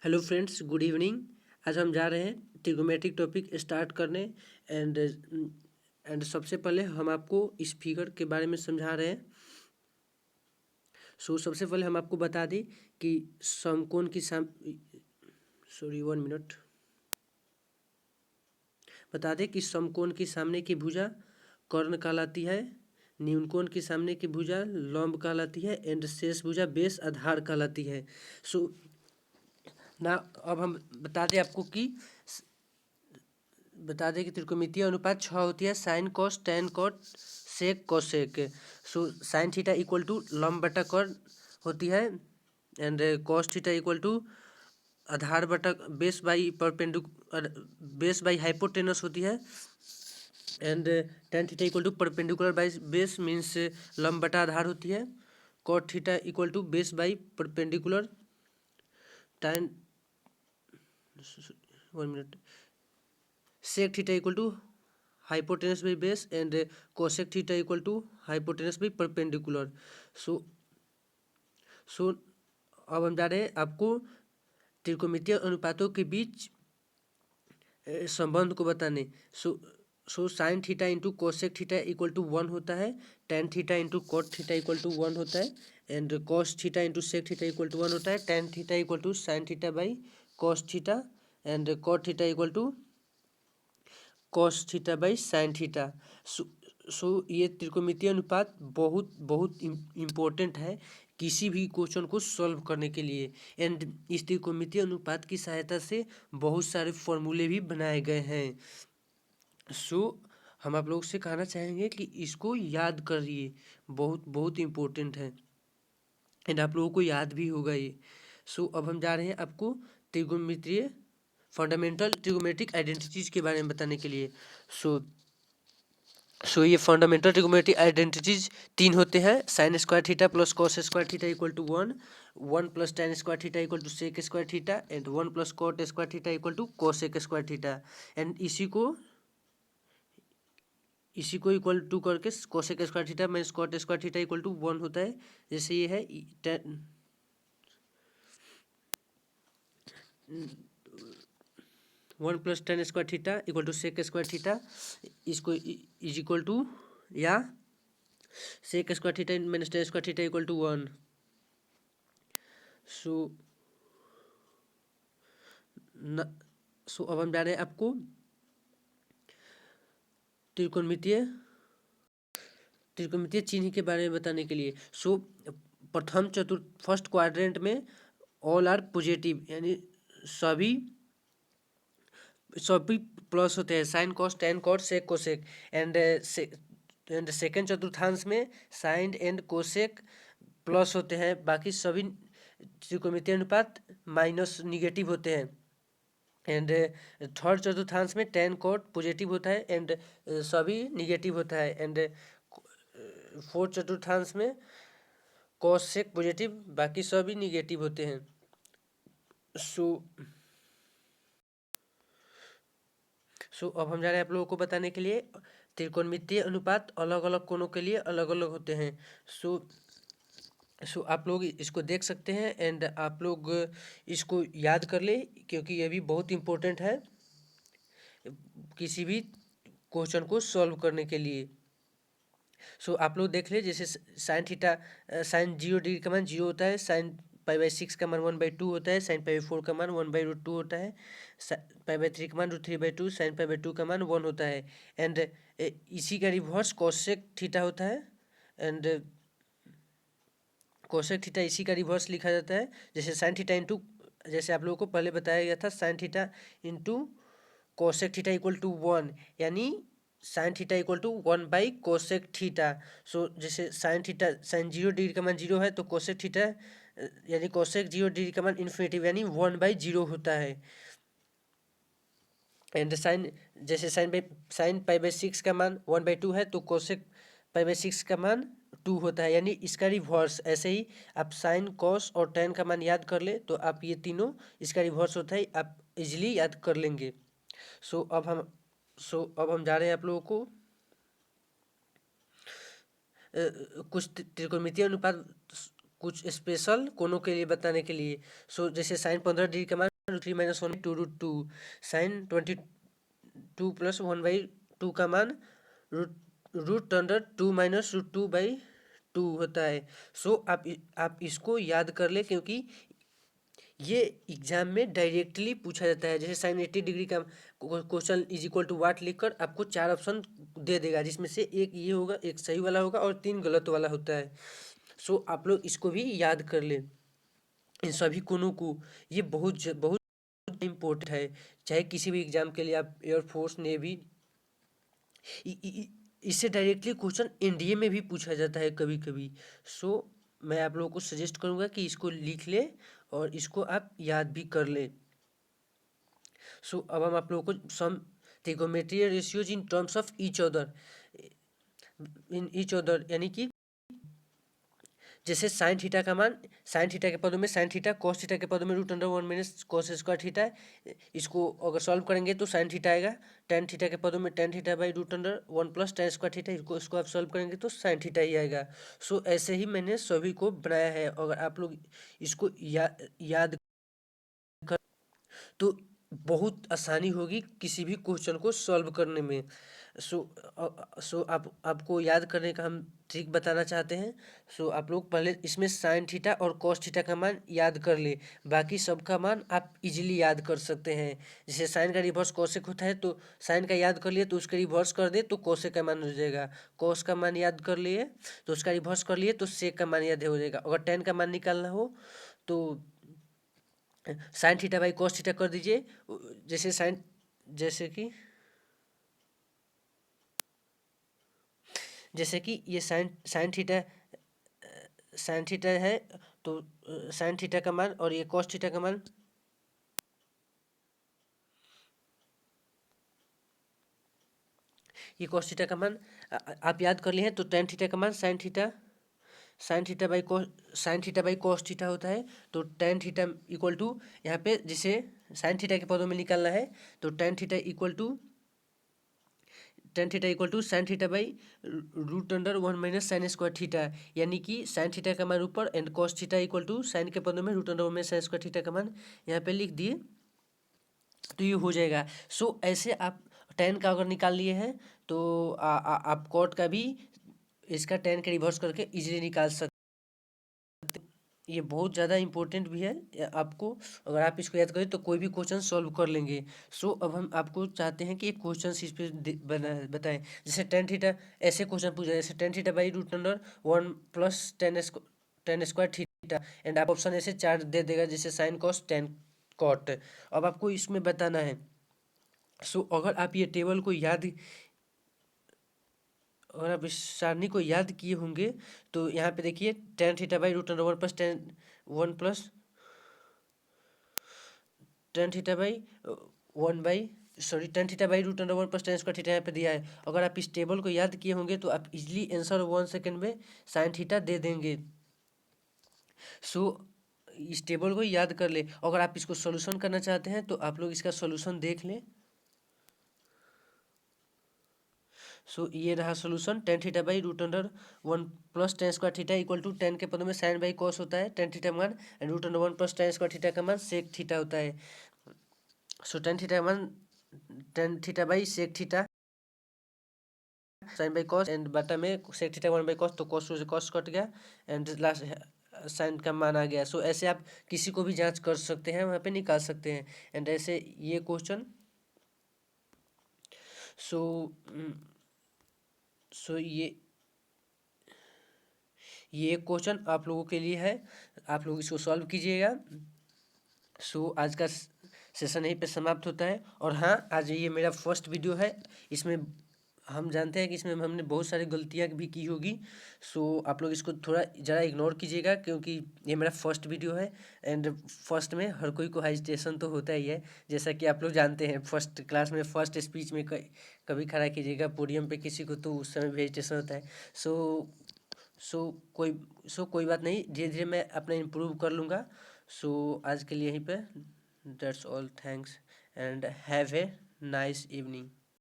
Hello friends, good evening. आज हम जा रहे हैं ट्रिगोमेट्रिक टॉपिक स्टार्ट करने। एंड सबसे पहले हम आपको इस फिगर के बारे में समझा रहे हैं। सबसे पहले हम आपको बता दें कि समकोण की वन मिनट बता दें कि समकोण की सामने की भुजा कर्ण कहलाती है, न्यूनकोण की सामने की भुजा लंब कहलाती है एंड शेष भुजा बेस आधार कहलाती है। ना अब हम बता दें आपको कि त्रिकोणमितीय अनुपात 6 होती है, sine cos tan cot sec cosec. Sine theta equal to लंब बटा कर्ण होती है and cos theta equal to आधार बटा बेस बाई हाइपोटेनस होती है and tan theta equal to perpendicular by base means लंब बटा आधार होती है। Cot theta equal to base by perpendicular tan 1 minute sec theta equal to hypotenuse by base and cosec theta equal to hypotenuse by perpendicular. सो अब हम जा रहे हैं आपको त्रिकोणमितीय अनुपातों के बीच संबंध को बताने। Sine theta into cosec theta equal to 1 होता है, tan theta into cot theta equal to 1 होता है and cos theta into sec theta equal to 1 होता है, tan theta equal to sine theta by cos theta and cot theta equal to cos theta by sine theta. ये त्रिकोणमितीय अनुपात बहुत बहुत important है किसी भी क्वेश्चन को सॉल्व करने के लिए एंड इस त्रिकोणमितीय अनुपात की सहायता से बहुत सारे फॉर्मूले भी बनाए गए हैं। हम आप लोगों से कहना चाहेंगे कि इसको याद करिए, बहुत बहुत इम्पोर्टेंट है एंड आप लोगों को याद भी होगा ये। अब हम जा रहे हैं आपको त्रिकोणमितीय फंडामेंटल ट्रिगोमेट्रिक आइडेंटिटीज के बारे में बताने के लिए। ये फंडामेंटल ट्रिगोमेट्रिक आइडेंटिटीज 3 होते हैं, sine square theta plus cos square theta equal to 1, 1 plus tan square theta equal to sec square theta and 1 plus cot square theta equal to cosec square theta and इसी को equal to करके cosec square theta minus cot square theta equal to 1 होता है। जैसे ये है 1 plus tan square theta equal to sec square theta, इसको is equal to या sec square theta minus tan square theta equal to 1। अब हम जा रहे हैं आपको त्रिकोणमितीय चिन्ह के बारे में बताने के लिए। प्रथम फर्स्ट क्वाड्रेंट में ऑल आर पॉजिटिव, यानी सभी प्लस होते हैं, sine cos tan cot sec cosec and second चतुर्थांश में साइन एंड कोसेक प्लस होते हैं, बाकी सभी त्रिकोणमितीय अनुपात माइनस निगेटिव होते हैं एंड थर्ड चतुर्थांश में टेन कॉट पॉजिटिव होता है एंड सभी निगेटिव होता है एंड फोर्थ चतुर्थांश में कॉस सेक पॉजिटिव, बाकी सभी निगेटिव होते हैं। अब हम जा रहे हैं आप लोगों को बताने के लिए त्रिकोणमितीय अनुपात अलग अलग कोणों के लिए अलग अलग होते हैं। आप लोग इसको देख सकते हैं एंड आप लोग इसको याद कर ले क्योंकि ये भी बहुत इम्पोर्टेंट है किसी भी क्वेश्चन को सॉल्व करने के लिए। आप लोग देख ले, जैसे साइन थीटा साइन 0 डिग्री का मान 0 होता है, साइन पाई बाई 6 का मान 1/2 होता है, साइन पाई बाई 4 का मान 1/√2 होता है, पाई बाई 3 का मान √3/2, साइन पाई बाई 2 का मान 1 होता है एंड इसी का रिवर्स कोसेक थीटा होता है एंड कोसेक थीटा इसी का रिवर्स लिखा जाता है। जैसे साइन थीटा इंटू, जैसे आप लोगों को पहले बताया गया था, sine theta into cosec theta equal to 1, यानी sine theta equal to 1 by cosec theta. जैसे साइन 0 डिग्री का मान 0 है तो कोसेक थीटा यानी कोसेक 0 डिग्री का मान इन्फिनिटी यानी 1/0 होता है एंड जैसे साइन पाई बाई 6 का मान 1/2 है तो कोसेक पाई बाई 6 का मान 2 होता है, यानी इसका रिवर्स। ऐसे ही आप साइन कॉस और टेन का मान याद कर ले तो आप ये तीनों इसका रिवर्स होता है, आप इजीली याद कर लेंगे। अब हम जा रहे हैं आप लोगों को कुछ त्रिकोणमितीय अनुपात कुछ स्पेशल कोणों के लिए बताने के लिए। जैसे साइन 15 डिग्री का मान 3 माइनस 1 2√2 साइन 22 प्लस 1/2 का मान रूट अंडर 2 माइनस √2/2 होता है। सो आप इसको याद कर ले, क्योंकि ये एग्जाम में डायरेक्टली पूछा जाता है। जैसे साइन 80 डिग्री का क्वेश्चन इज इक्वल टू वाट लिखकर आपको 4 ऑप्शन दे देगा, जिसमें से एक ये होगा, एक सही वाला होगा और 3 गलत वाला होता है। सो आप लोग इसको भी याद कर ले, इन सभी कोनों को। ये बहुत बहुत इम्पोर्टेंट है, चाहे किसी भी एग्जाम के लिए आप एयरफोर्स, नेवी, इससे डायरेक्टली क्वेश्चन एनडीए में भी पूछा जाता है कभी कभी। सो मैं आप लोगों को सजेस्ट करूंगा कि इसको लिख ले और इसको आप याद भी कर ले। सो अब हम आप लोगों को some trigonometry ratios in terms of each other यानी कि जैसे साइन थीटा का मान, साइन थीटा के पदों में साइन थीटा, कॉस थीटा के पदों में root under 1 minus cos square theta है। इसको अगर सॉल्व करेंगे तो साइन थीटा आएगा। टेन थीटा के पदों में tan theta by root under 1 plus tan square theta, इसको आप सॉल्व करेंगे तो साइन थीटा ही आएगा। सो ऐसे ही मैंने सभी को बनाया है। अगर आप लोग इसको याद कर तो बहुत आसानी होगी किसी भी क्वेश्चन को सॉल्व करने में। सो आपको याद करने का हम ट्रिक बताना चाहते हैं। सो आप लोग पहले इसमें साइन थीटा और कॉस थीटा का मान याद कर ले, बाकी सब का मान आप इजीली याद कर सकते हैं। जैसे साइन का रिवर्स कॉसेक होता है, तो साइन का याद कर लिए तो उसका रिवर्स कर दे तो कॉसेक का मान हो जाएगा। कॉस का मान याद कर लिए तो उसका रिवर्स कर लिए तो सेक का मान याद हो जाएगा। अगर टेन का मान निकालना हो तो sine theta by cos theta कर दीजिए। जैसे साइन जैसे कि ये साइन थीटा है, तो साइन थीटा का मान और ये कॉस थीटा का मान, ये कॉस थीटा का मान आप याद कर लिए हैं। तो टेन थीटा का मान sign theta by cos theta होता है। तो टेन थीटा इक्वल टू, यहाँ पे जिसे साइन थीटा के पदों में निकालना है तो tan theta equal to sine theta by root under 1 minus sine square theta, यानी कि साइन थीटा का मान ऊपर and cos theta equal to sine के पदों में root under 1 minus sine square theta का मान यहाँ पे लिख दिए तो ये हो जाएगा। सो ऐसे आप टेन का अगर निकाल लिए हैं तो आप कॉट का भी इसका टेन का रिवर्स करके इजीली निकाल सकते। ये बहुत ज़्यादा इंपॉर्टेंट भी है आपको, अगर आप इसको याद करें तो कोई भी क्वेश्चन सॉल्व कर लेंगे। सो अब हम आपको चाहते हैं कि एक क्वेश्चन इस पर बताएं। जैसे टेन थीटा, ऐसे क्वेश्चन पूछा जैसे tan theta by root under 1 plus tan square theta, and आप ऑप्शन ऐसे चार दे देगा जैसे साइन कॉस टेन कॉट। अब आपको इसमें बताना है। सो अगर आप ये टेबल को याद, अगर आप इस सारणी को याद किए होंगे तो यहाँ पे देखिए tan theta by root under 1 plus tan theta by tan theta by root under 1 plus tan square theta यहाँ पे दिया है। अगर आप इस टेबल को याद किए होंगे तो आप इजीली आंसर 1 सेकेंड में साइन थीटा दे देंगे। सो इस टेबल को याद कर ले। अगर आप इसको सॉल्यूशन करना चाहते हैं तो आप लोग इसका सॉल्यूशन देख लें। सो ये रहा solution, tan theta by root under 1 plus tan square theta equal to tan के पदों में साइन बाई कॉस होता है टेन थीटा मान, and root under 1 plus tan square theta का मान सेक थीटा होता है। सो टेन थीटा मान tan theta by sec theta sine by cos, and बटा में सेक थीटा 1 बाई कॉस, तो कॉस कट गया एंड लास्ट साइन का मान आ गया। सो ऐसे आप किसी को भी जांच कर सकते हैं, वहाँ पे निकाल सकते हैं। एंड ऐसे ये क्वेश्चन सो ये क्वेश्चन आप लोगों के लिए है, आप लोग इसको सॉल्व कीजिएगा। सो आज का सेशन यहीं पे समाप्त होता है। और हाँ, आज ये मेरा फर्स्ट वीडियो है, इसमें हम जानते हैं कि इसमें हमने बहुत सारी गलतियाँ भी की होगी। सो आप लोग इसको थोड़ा ज़रा इग्नोर कीजिएगा, क्योंकि ये मेरा फर्स्ट वीडियो है एंड फर्स्ट में हर कोई को हेजिटेशन तो होता ही है। जैसा कि आप लोग जानते हैं, फर्स्ट क्लास में फर्स्ट स्पीच में कभी खड़ा कीजिएगा पोडियम पे किसी को, तो उस समय भी हेजिटेशन होता है। सो कोई बात नहीं, धीरे धीरे मैं अपना इम्प्रूव कर लूँगा। सो आज के लिए यहीं पे that's all, thanks and have a nice evening.